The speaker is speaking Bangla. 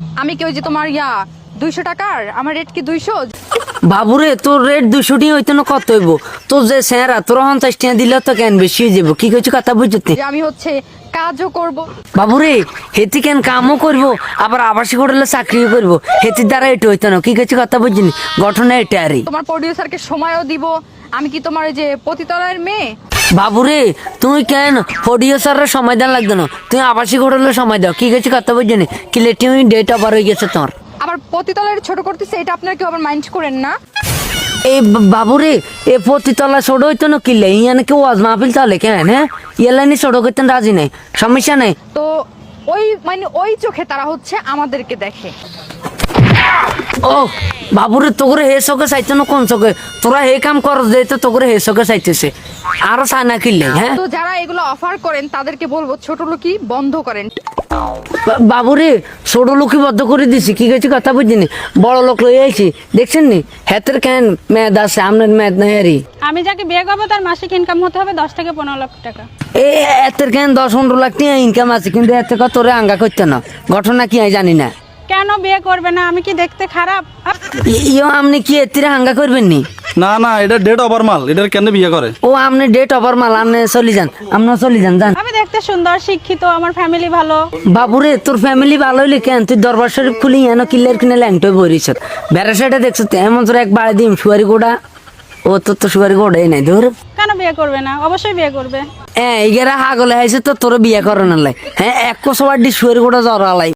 আমি কি ওই যে তোমার 200 টাকার, আমার রেট কি 200? বাবুরে তোর রেট 200 টি হইতো না, কত হইব তোর যে স্যারা তোর 50 টাকা দিলে তো কেন বেশি হয়ে যাবো, কি কইছো কথা বুঝতে? যে আমি হচ্ছে কাজও করব। বাবুরে হেতি কেন কামও করবো আবার আবাসিক হোটেলে চাকরিও করবো, হেতির দ্বারা এটা হইতো না, কি কইছো কথা বুঝিনি, ঘটনা এটা আরে। তোমার প্রোডিউসারকে সময়ও দিব। আমি কি তোমার ওই যে পতিতলার মেয়ে? বাবুরে তুই কেন প্রডিউসারের সময় দেন লাগতো না, তুই আবাসিক হোটেলে সময় দাও, কি কইছো কথা বুঝিনি, কি লেটিং ডেট ওভার হয়ে গেছে তোর। আবার পতিতলার ছোট করতেছে, এটা আপনারা কেউ আবার মাইন্ড করেন না? এই বাবুরে এ পতিতলা ছোট হইতো না, কিলে ইয়ানে কেউ ওয়াজ মাহফিল চলে কেন? হ্যাঁ ইয়ালানি ছোট করতেন রাজি নেই, সমস্যা নেই। তো ওই মানে ওই চোখে তারা হচ্ছে আমাদেরকে দেখে। ও বাবুরে তোরে হে চোখে চাইতো না, কোন চোখে তোরা হে কাম কর যে তো তোরে হে চোখে চাইতেছে, আরো চায় না কিনলে। হ্যাঁ তো যারা এগুলো অফার করেন তাদেরকে বলবো ছোট লোকই বন্ধ করেন। বাবুরে ছোট লোকই বদ্ধ করে দিছি, কি গেছি কথা বুঝিনি, বড় লোক লই আইছি দেখছেন নি, হেতের কেন মেয়াদ আছে আপনার মেয়াদ নাই আরে। আমি যাকে বিয়ে করবো তার মাসিক ইনকাম হতে হবে 10 থেকে 15 লাখ টাকা। এ এতের কেন 10-15 লাখ টাকা ইনকাম আছে, কিন্তু এত কথা তোরে আঙ্গা করতে না, ঘটনা কি আমি জানি না। কেন বিয়ে করবে না? আমি কি দেখতে খারাপ? ইয়ো আপনি কি এতির হাঙ্গা করবেন নি? না না, এটা ডেট ওভার মাল, এটার কেন বিয়ে করে? ও আপনি ডেট ওভার মাল, আপনি চলে যান, আপনি চলে যান যান। আমি দেখতে সুন্দর, শিক্ষিত, আমার ফ্যামিলি ভালো। বাবুরে তোর ফ্যামিলি ভালো হইলে কেন তুই দরবার শরীফ খুলি এনো কিল্লের কিনে ল্যাংটোয় বইরিস, বেড়াশাটা দেখছো তো এমন তোর এক বাড়ি দিম সুয়ারি গোড়া, ও তোর তো সুয়ারি গোড়াই নাই ধর। কেন বিয়ে করবে না? অবশ্যই বিয়ে করবে। হ্যাঁ এগারা হাগলে আইসে তো তোর বিয়ে করানোর লাই, হ্যাঁ 100 সুয়ারি গোড়া জ্বর আলাই।